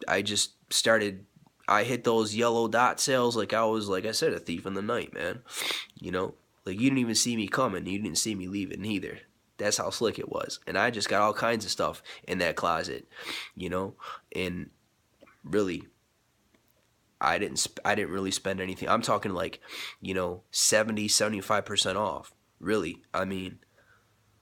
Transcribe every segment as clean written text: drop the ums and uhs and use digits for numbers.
I just started. I hit those yellow dot sales like I was, like I said, a thief in the night, man. You know, like you didn't even see me coming. You didn't see me leaving either. That's how slick it was. And I just got all kinds of stuff in that closet, you know. And really, I didn't really spend anything. I'm talking like, 70, 75% off. Really. I mean,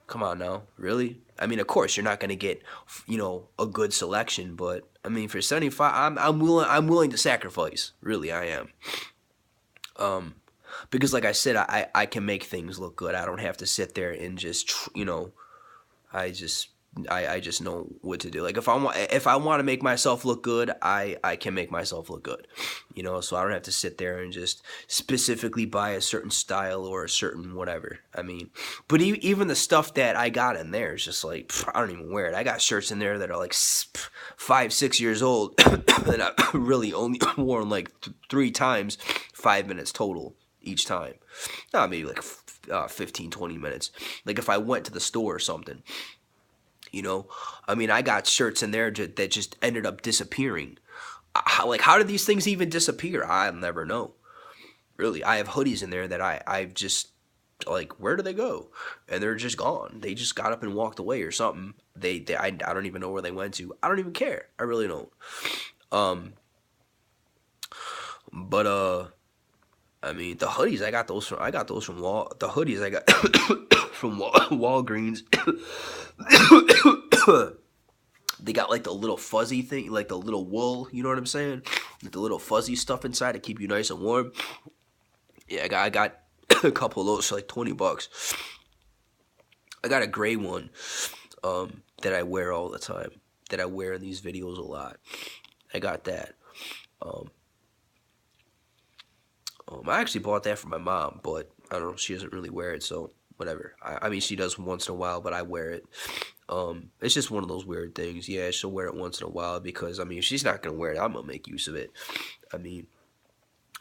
come on now. Really? I mean, of course you're not going to get, a good selection, but I mean, for 75, I'm willing to sacrifice. Really, I am. Um because like I said, I can make things look good. I don't have to sit there and just, I just I just know what to do. Like if I want to make myself look good, I can make myself look good. So I don't have to sit there and just specifically buy a certain style or a certain whatever. I mean, but even the stuff that I got in there is just like, I don't even wear it. I got shirts in there that are like 5, 6 years old that I really only worn like 3 times, 5 minutes total each time. Not maybe like 15, 20 minutes. Like if I went to the store or something, I mean, I got shirts in there that just ended up disappearing. How did these things even disappear? I'll never know. Really, I have hoodies in there that I've just, like, where do they go? And they're just gone. They just got up and walked away or something. I don't even know where they went to. I don't even care. I really don't. Um, but I mean, the hoodies I got those from the hoodies I got from Walgreens. They got like the little fuzzy thing, like the little wool. You know what I'm saying? Like the little fuzzy stuff inside to keep you nice and warm. Yeah, I got a couple of those for like $20. I got a gray one that I wear all the time. That I wear in these videos a lot. I got that. Um, I actually bought that for my mom, but I don't know. She doesn't really wear it, so whatever. I mean, she does once in a while, but I wear it. It's just one of those weird things. Yeah, she'll wear it once in a while because I mean, if she's not gonna wear it, I'm gonna make use of it. I mean,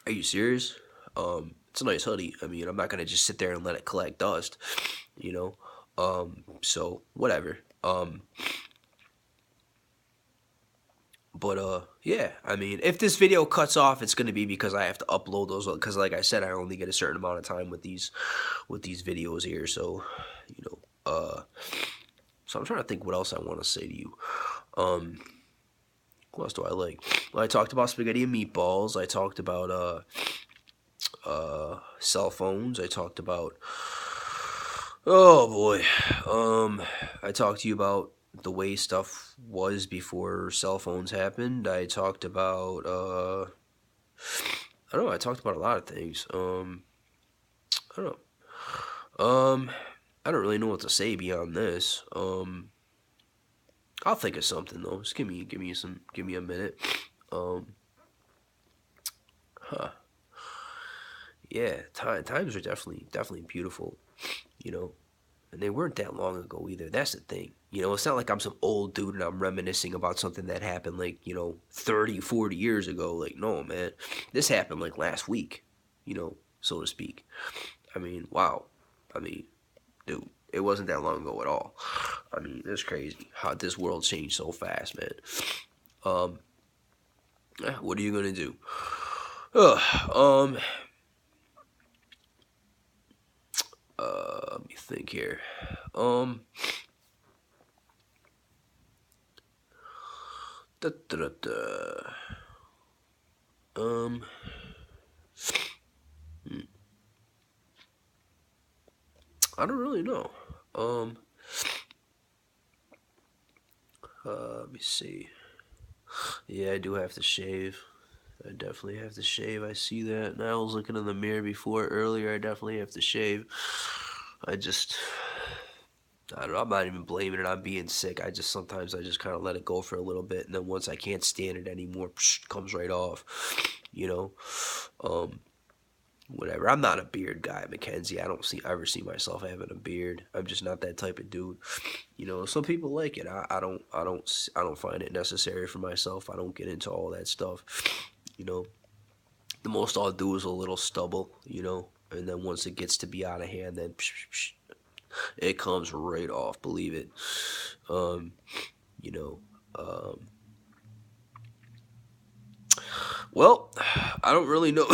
are you serious? It's a nice hoodie. I mean, I'm not gonna just sit there and let it collect dust, you know. So whatever. But yeah. I mean, if this video cuts off, it's gonna be because I have to upload those. Because like I said, I only get a certain amount of time with these videos here. So, you know. So I'm trying to think what else I want to say to you. Um, what else do I like? Well, I talked about spaghetti and meatballs. I talked about cell phones. I talked about, oh boy. I talked to you about the way stuff was before cell phones happened. I talked about I don't know. I talked about a lot of things. I don't know. I don't really know what to say beyond this. I'll think of something though. Just give me a minute. Um, huh. Yeah, times are definitely beautiful, you know. And they weren't that long ago either. That's the thing. It's not like I'm some old dude and I'm reminiscing about something that happened like, 30, 40 years ago. Like, no, man. This happened like last week, so to speak. I mean, wow. I mean, dude, it wasn't that long ago at all. I mean, it's crazy how this world changed so fast, man. Um, what are you gonna do? Um, let me think here. Um, da, da, da, da. Um, hmm, I don't really know. Um, let me see. Yeah, I do have to shave. I definitely have to shave. I see that. And I was looking in the mirror before earlier. I definitely have to shave. I just, I don't know. I'm not even blaming it on being sick. Sometimes I just kind of let it go for a little bit, and then once I can't stand it anymore, psh, comes right off. You know, um, whatever. I'm not a beard guy, Mackenzie. I don't ever see myself having a beard. I'm just not that type of dude. Some people like it. I don't find it necessary for myself. I don't get into all that stuff. You know, the most I'll do is a little stubble. And then once it gets to be out of hand, then psh, psh, psh, it comes right off. Believe it. Um, you know, um, Well, I don't really know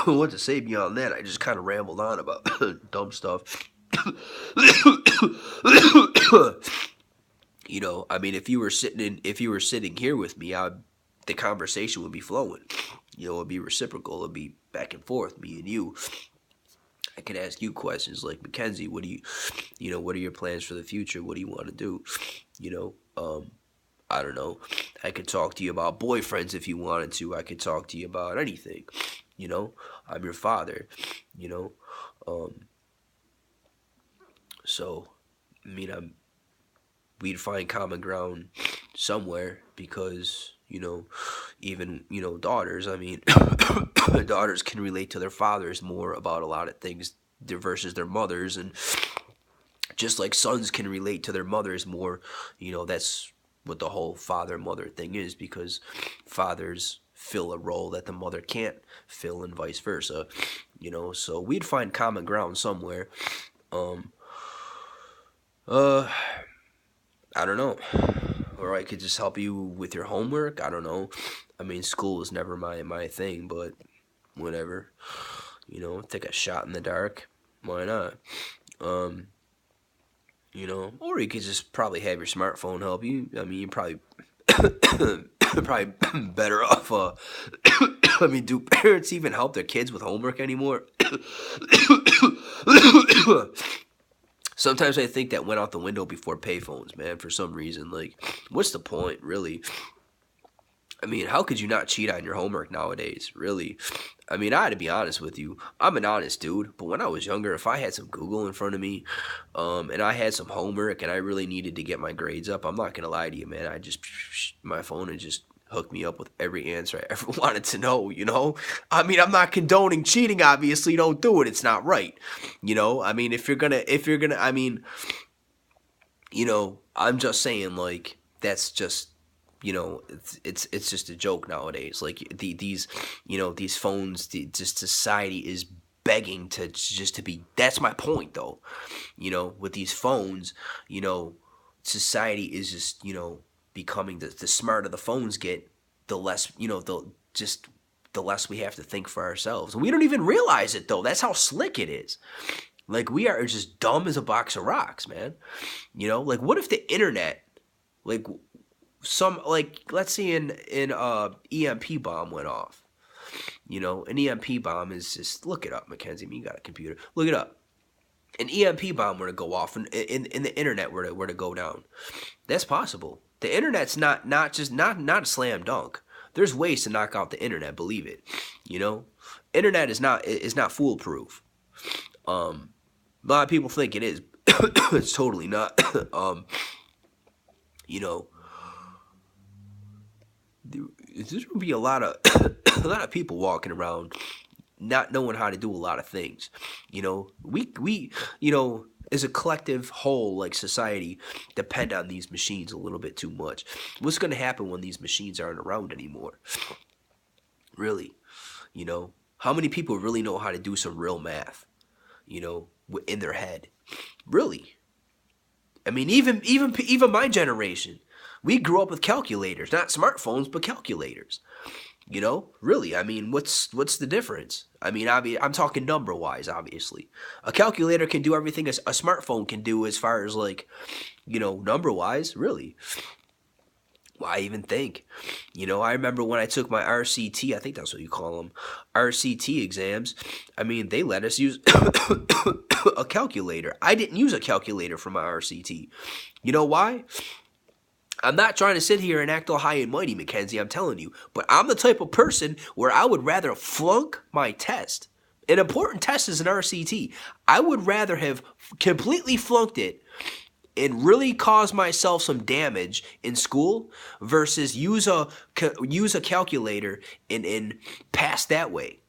what to say beyond that. I just kind of rambled on about dumb stuff. I mean, if you were sitting here with me, the conversation would be flowing. It'd be reciprocal. It'd be back and forth, me and you. I could ask you questions like, Mackenzie, what are your plans for the future? What do you want to do? I don't know. I could talk to you about boyfriends if you wanted to. I could talk to you about anything. I'm your father. You know, um, so I mean, we'd find common ground somewhere because even daughters. I mean, daughters can relate to their fathers more about a lot of things versus their mothers, and just like sons can relate to their mothers more. That's what the whole father mother thing is, because fathers fill a role that the mother can't fill and vice versa. So we'd find common ground somewhere. um uh I don't know. Or I could just help you with your homework. I don't know. I mean, school was never my thing, but whatever. Take a shot in the dark. Why not? Um, or you could just probably have your smartphone help you. I mean, you probably probably better off. I mean, do parents even help their kids with homework anymore? Sometimes I think that went out the window before payphones, man, for some reason. Like, what's the point, really? I mean, how could you not cheat on your homework nowadays, really? I mean, I had to be honest with you. I'm an honest dude, but when I was younger, if I had some Google in front of me, and I had some homework and I really needed to get my grades up, I'm not gonna lie to you, man. I just my phone and just hooked me up with every answer I ever wanted to know. I mean, I'm not condoning cheating, obviously. Don't do it. It's not right. I mean, I mean, I'm just saying, like, that's just, it's just a joke nowadays. Like, these phones, just society is begging to be. That's my point, though. With these phones, society is just, becoming, the smarter the phones get, the less, the less we have to think for ourselves. And we don't even realize it, though. That's how slick it is. Like, we are just dumb as a box of rocks, man. Like, what if the internet, like, let's say an EMP bomb went off. An EMP bomb is just, look it up, Mackenzie. I mean, you got a computer. Look it up. An EMP bomb were to go off, and in the internet were to go down. That's possible. The internet's not a slam dunk. There's ways to knock out the internet, believe it. Internet is not foolproof. A lot of people think it is. It's totally not. There's gonna be a lot of a lot of people walking around not knowing how to do a lot of things. We as a collective whole, like society, depend on these machines a little bit too much. What's gonna happen when these machines aren't around anymore? Really, how many people really know how to do some real math? In their head, really. I mean, even my generation, we grew up with calculators, not smartphones, but calculators. Really. I mean, what's the difference? I mean, I'm talking number wise. Obviously, a calculator can do everything a smartphone can do as far as, like, number wise. Really. Why even think? I remember when I took my RCT, I think that's what you call them, RCT exams. I mean, they let us use a calculator. I didn't use a calculator for my RCT. You know why? I'm not trying to sit here and act all high and mighty, Mackenzie, I'm telling you. But I'm the type of person where I would rather flunk my test. An important test is an RCT. I would rather have completely flunked it and really cause myself some damage in school versus use a calculator and pass that way.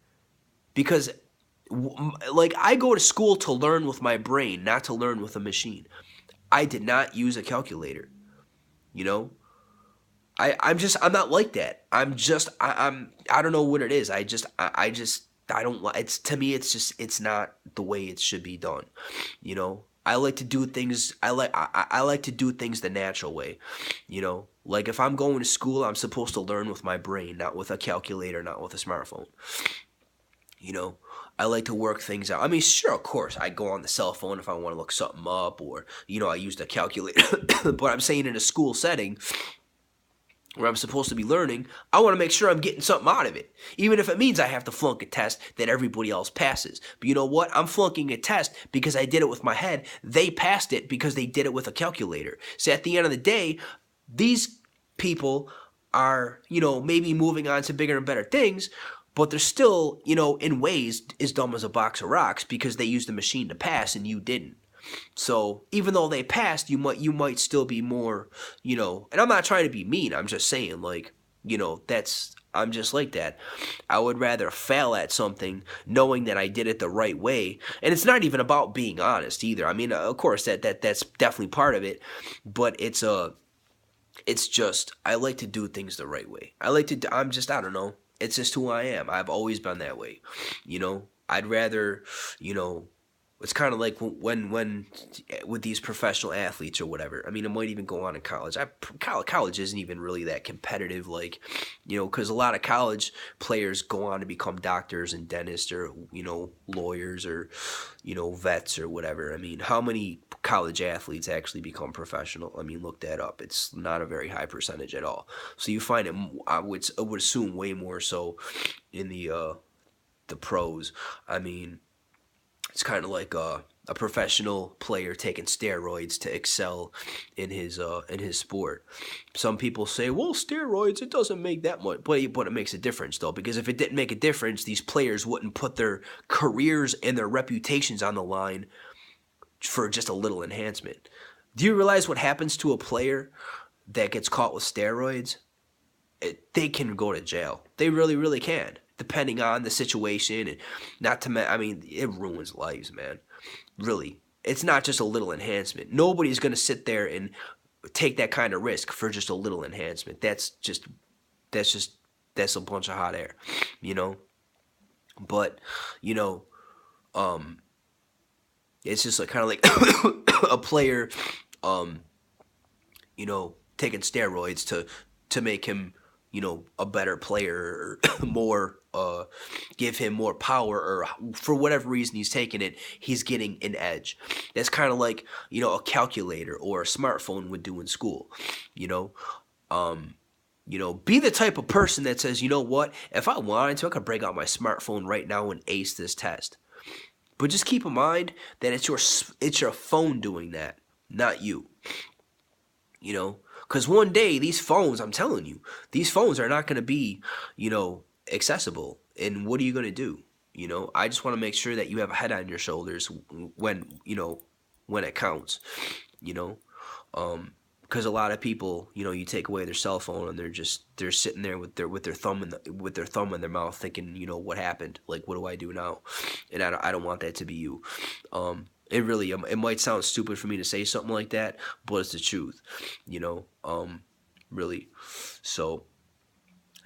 Because, like, I go to school to learn with my brain, not to learn with a machine. I did not use a calculator. I'm not like that. I don't know what it is. I don't like, to me, it's not the way it should be done. I like to do things, I like to do things the natural way. Like if I'm going to school, I'm supposed to learn with my brain, not with a calculator, not with a smartphone. You know, I like to work things out. I mean, sure, of course, I go on the cell phone if I want to look something up, or I use the calculator. But I'm saying in a school setting where I'm supposed to be learning, I want to make sure I'm getting something out of it, even if it means I have to flunk a test that everybody else passes. But you know what? I'm flunking a test because I did it with my head. They passed it because they did it with a calculator. So at the end of the day, these people are, maybe moving on to bigger and better things, but they're still, in ways as dumb as a box of rocks because they used the machine to pass and you didn't. So even though they passed, you might still be more, and I'm not trying to be mean. I'm just saying, like, I'm just like that. I would rather fail at something knowing that I did it the right way. And it's not even about being honest either. I mean, of course that's definitely part of it, but it's just I like to do things the right way. I don't know. It's just who I am. I've always been that way. I'd rather, it's kind of like when with these professional athletes or whatever. I mean, it might even go on in college. College isn't even really that competitive, like, because a lot of college players go on to become doctors and dentists or, lawyers or, vets or whatever. I mean, how many college athletes actually become professional? I mean, look that up. It's not a very high percentage at all. So you find it, I would assume, way more so in the pros. I mean, it's kind of like a professional player taking steroids to excel in his sport. Some people say, well, steroids, it doesn't make that much, but it makes a difference though, because if it didn't make a difference, these players wouldn't put their careers and their reputations on the line for just a little enhancement. Do you realize what happens to a player that gets caught with steroids? They can go to jail. They really, really can, depending on the situation. And it ruins lives, man. Really. It's not just a little enhancement. Nobody's going to sit there and take that kind of risk for just a little enhancement. That's a bunch of hot air, But, it's just kind of like a player, taking steroids to make him, a better player, or more, give him more power, or for whatever reason he's taking it, he's getting an edge. That's kind of like, a calculator or a smartphone would do in school, Be the type of person that says, you know what, if I wanted to, I could break out my smartphone right now and ace this test. But just keep in mind that it's your phone doing that, not you. Because one day these phones, I'm telling you, these phones are not going to be, accessible. And what are you going to do? I just want to make sure that you have a head on your shoulders when it counts, because a lot of people, you take away their cell phone and they're sitting there with their thumb in their mouth thinking, what happened? Like, what do I do now? And I don't want that to be you. It might sound stupid for me to say something like that, but it's the truth, really. So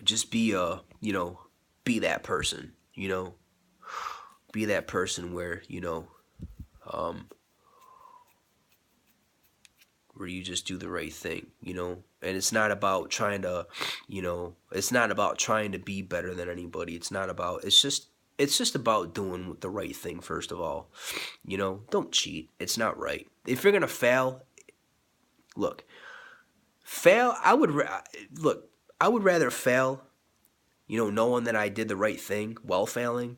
just be that person, be that person where, where you just do the right thing, and it's not about trying to, be better than anybody. It's just about doing the right thing first of all. Don't cheat. It's not right. If you're going to fail, I would rather fail, knowing that I did the right thing while failing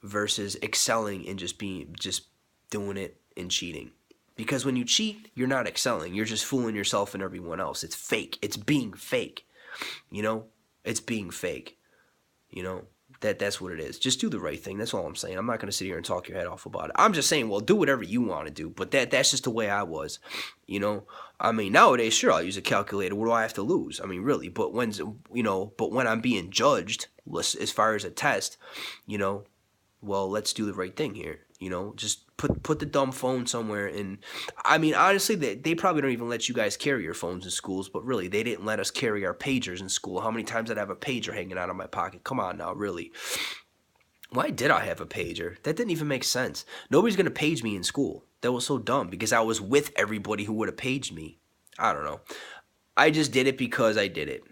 versus excelling and just doing it and cheating. Because when you cheat, you're not excelling. You're just fooling yourself and everyone else. It's fake. It's being fake. It's being fake. That's what it is. Just do the right thing. That's all I'm saying. I'm not going to sit here and talk your head off about it. I'm just saying, well, do whatever you want to do. But that's just the way I was. I mean, nowadays, sure, I'll use a calculator. What do I have to lose? I mean, really. But when I'm being judged, as far as a test, well, let's do the right thing here. Just put the dumb phone somewhere. And I mean, honestly, they probably don't even let you guys carry your phones in schools, but really, they didn't let us carry our pagers in school. How many times did I have a pager hanging out of my pocket? Come on now, really. Why did I have a pager? That didn't even make sense. Nobody's going to page me in school. That was so dumb because I was with everybody who would have paged me. I don't know. I just did it because I did it.